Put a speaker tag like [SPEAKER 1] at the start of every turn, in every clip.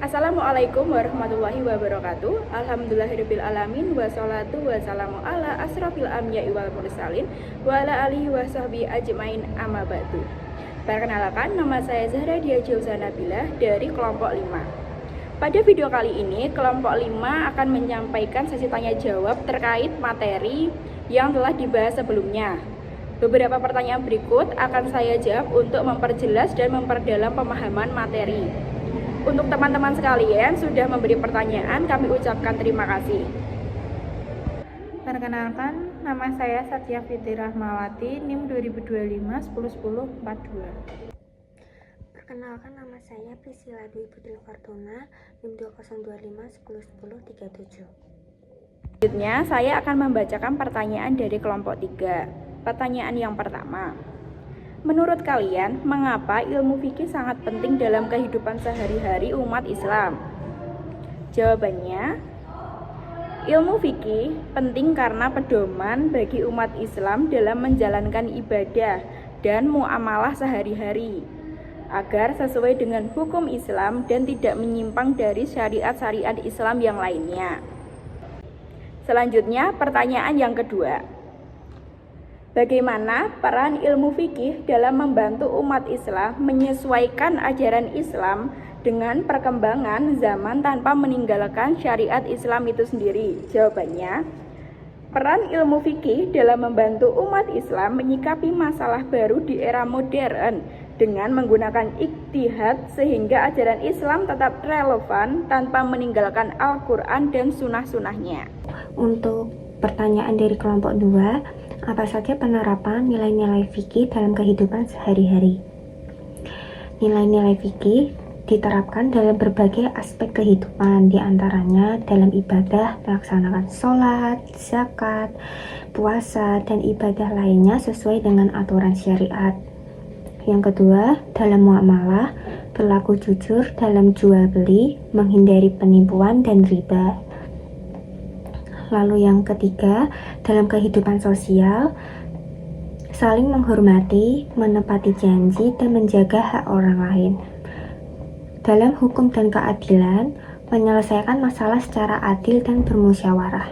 [SPEAKER 1] Assalamualaikum warahmatullahi wabarakatuh. Alhamdulillahirabbil alamin wassalatu wassalamu ala asrofil anbiya'i wal mursalin wa ala alihi washabbihi ajmain amma ba'du. Perkenalkan, nama saya Zahra Dia Jauza Nabilah dari kelompok 5. Pada video kali ini, kelompok 5 akan menyampaikan sesi tanya jawab terkait materi yang telah dibahas sebelumnya. Beberapa pertanyaan berikut akan saya jawab untuk memperjelas dan memperdalam pemahaman materi. Untuk teman-teman sekalian sudah memberi pertanyaan, kami ucapkan terima kasih.
[SPEAKER 2] Perkenalkan, nama saya Satya Fitri Rahmawati, NIM 2025-101042.
[SPEAKER 3] Perkenalkan, nama saya Priscilla Dwi Putri Fortuna, NIM 2025-101037.
[SPEAKER 1] Selanjutnya, saya akan membacakan pertanyaan dari kelompok 3. Pertanyaan yang pertama. Menurut kalian, mengapa ilmu fikih sangat penting dalam kehidupan sehari-hari umat Islam? Jawabannya, ilmu fikih penting karena pedoman bagi umat Islam dalam menjalankan ibadah dan muamalah sehari-hari, agar sesuai dengan hukum Islam dan tidak menyimpang dari syariat-syariat Islam yang lainnya. Selanjutnya, pertanyaan yang kedua. Bagaimana peran ilmu fikih dalam membantu umat Islam menyesuaikan ajaran Islam dengan perkembangan zaman tanpa meninggalkan syariat Islam itu sendiri? Jawabannya, peran ilmu fikih dalam membantu umat Islam menyikapi masalah baru di era modern dengan menggunakan ijtihad sehingga ajaran Islam tetap relevan tanpa meninggalkan Al-Quran dan sunnah-sunnahnya.
[SPEAKER 3] Untuk pertanyaan dari kelompok 2, apa saja penerapan nilai-nilai fikih dalam kehidupan sehari-hari? Nilai-nilai fikih diterapkan dalam berbagai aspek kehidupan, diantaranya dalam ibadah, melaksanakan sholat, zakat, puasa, dan ibadah lainnya sesuai dengan aturan syariat. Yang kedua, dalam muamalah, berlaku jujur dalam jual beli, menghindari penipuan dan riba. Lalu yang ketiga, dalam kehidupan sosial, saling menghormati, menepati janji, dan menjaga hak orang lain. Dalam hukum dan keadilan, menyelesaikan masalah secara adil dan bermusyawarah.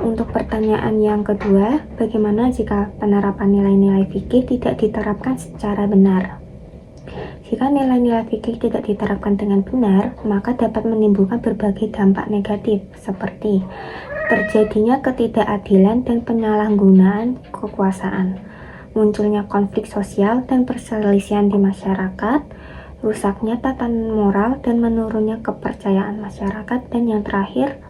[SPEAKER 3] Untuk pertanyaan yang kedua, bagaimana jika penerapan nilai-nilai fikih tidak diterapkan secara benar? Jika nilai-nilai fikih tidak diterapkan dengan benar, maka dapat menimbulkan berbagai dampak negatif seperti terjadinya ketidakadilan dan penyalahgunaan kekuasaan, munculnya konflik sosial dan perselisihan di masyarakat, rusaknya tatanan moral dan menurunnya kepercayaan masyarakat, dan yang terakhir,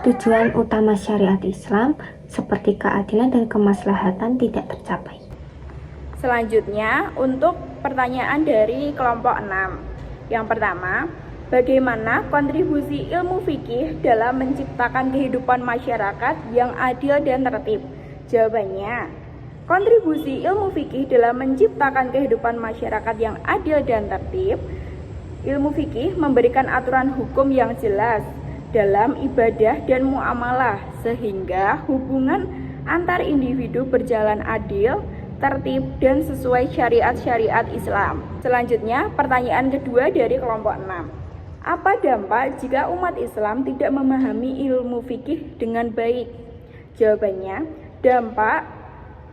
[SPEAKER 3] tujuan utama syariat Islam seperti keadilan dan kemaslahatan tidak tercapai.
[SPEAKER 1] Selanjutnya, untuk pertanyaan dari kelompok 6. Yang pertama, bagaimana kontribusi ilmu fikih dalam menciptakan kehidupan masyarakat yang adil dan tertib? Jawabannya, kontribusi ilmu fikih dalam menciptakan kehidupan masyarakat yang adil dan tertib, ilmu fikih memberikan aturan hukum yang jelas dalam ibadah dan muamalah sehingga hubungan antar individu berjalan adil, tertib, dan sesuai syariat-syariat Islam. Selanjutnya, pertanyaan kedua dari kelompok 6. Apa dampak jika umat Islam tidak memahami ilmu fikih dengan baik? Jawabannya, dampak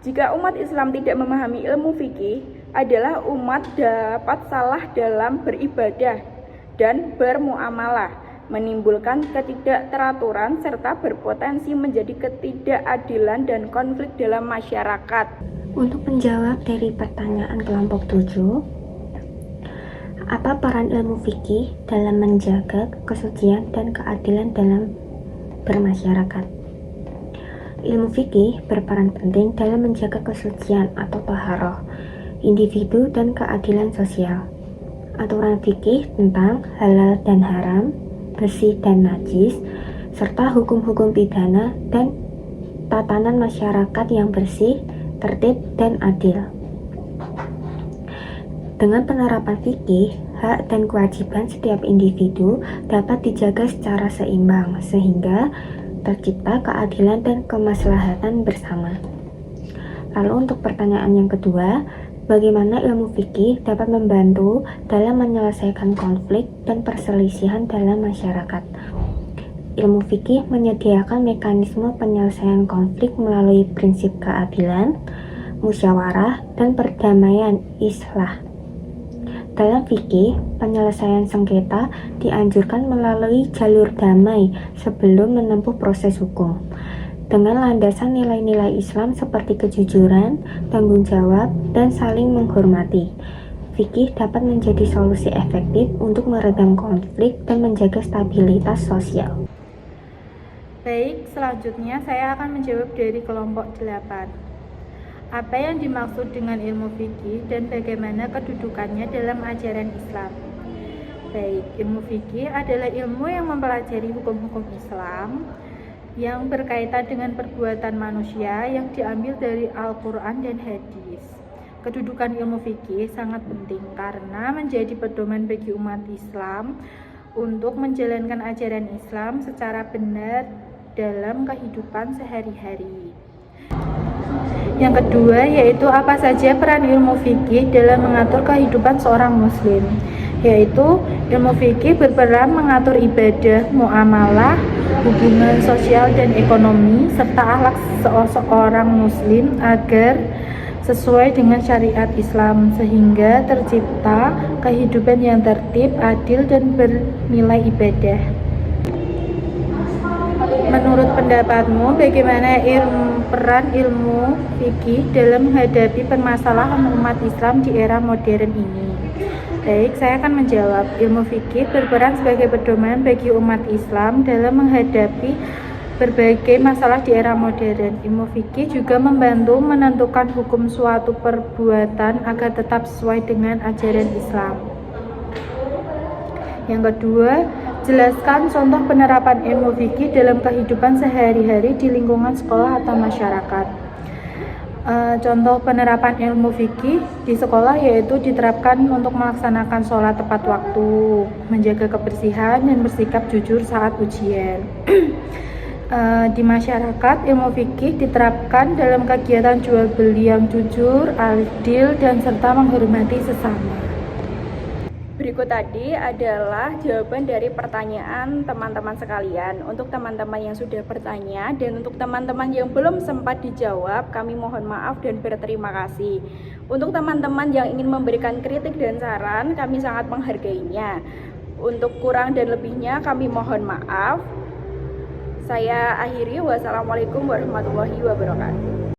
[SPEAKER 1] jika umat Islam tidak memahami ilmu fikih adalah umat dapat salah dalam beribadah dan bermuamalah, menimbulkan ketidakteraturan serta berpotensi menjadi ketidakadilan dan konflik dalam masyarakat.
[SPEAKER 3] Untuk menjawab dari pertanyaan kelompok 7, apa peran ilmu fikih dalam menjaga kesucian dan keadilan dalam bermasyarakat? Ilmu fikih berperan penting dalam menjaga kesucian atau taharah individu dan keadilan sosial. Aturan fikih tentang halal dan haram, bersih dan najis, serta hukum-hukum pidana dan tatanan masyarakat yang bersih, tertib, dan adil. Dengan penerapan fikih, hak dan kewajiban setiap individu dapat dijaga secara seimbang sehingga tercipta keadilan dan kemaslahatan bersama. Lalu untuk pertanyaan yang kedua, Bagaimana ilmu fikih dapat membantu dalam menyelesaikan konflik dan perselisihan dalam masyarakat. Ilmu fikih menyediakan mekanisme penyelesaian konflik melalui prinsip keadilan, musyawarah, dan perdamaian islah. Dalam fikih, penyelesaian sengketa dianjurkan melalui jalur damai sebelum menempuh proses hukum. Dengan landasan nilai-nilai Islam seperti kejujuran, tanggung jawab, dan saling menghormati, fikih dapat menjadi solusi efektif untuk meredam konflik dan menjaga stabilitas sosial.
[SPEAKER 2] Baik, selanjutnya saya akan menjawab dari kelompok 8. Apa yang dimaksud dengan ilmu fikih dan bagaimana kedudukannya dalam ajaran Islam? Baik, ilmu fikih adalah ilmu yang mempelajari hukum-hukum Islam yang berkaitan dengan perbuatan manusia yang diambil dari Al-Quran dan Hadis. Kedudukan ilmu fikih sangat penting karena menjadi pedoman bagi umat Islam untuk menjalankan ajaran Islam secara benar dalam kehidupan sehari-hari. Yang kedua yaitu apa saja peran ilmu fikih dalam mengatur kehidupan seorang muslim, yaitu ilmu fikih berperan mengatur ibadah, muamalah, hubungan sosial dan ekonomi, serta akhlak seorang muslim agar sesuai dengan syariat Islam sehingga tercipta kehidupan yang tertib, adil, dan bernilai ibadah. Menurut pendapatmu, bagaimana peran ilmu fikih dalam menghadapi permasalahan umat Islam di era modern ini? Baik, saya akan menjawab. Ilmu fikih berperan sebagai pedoman bagi umat Islam dalam menghadapi berbagai masalah di era modern. Ilmu fikih juga membantu menentukan hukum suatu perbuatan agar tetap sesuai dengan ajaran Islam. Yang kedua, jelaskan contoh penerapan ilmu fikih dalam kehidupan sehari-hari di lingkungan sekolah atau masyarakat. Contoh penerapan ilmu fikih di sekolah yaitu diterapkan untuk melaksanakan sholat tepat waktu, menjaga kebersihan, dan bersikap jujur saat ujian. Di masyarakat, ilmu fikih diterapkan dalam kegiatan jual beli yang jujur, adil, dan serta menghormati sesama.
[SPEAKER 1] Berikut tadi adalah jawaban dari pertanyaan teman-teman sekalian. Untuk teman-teman yang sudah bertanya dan untuk teman-teman yang belum sempat dijawab, kami mohon maaf dan berterima kasih. Untuk teman-teman yang ingin memberikan kritik dan saran, kami sangat menghargainya. Untuk kurang dan lebihnya, kami mohon maaf. Saya akhiri. Wassalamualaikum warahmatullahi wabarakatuh.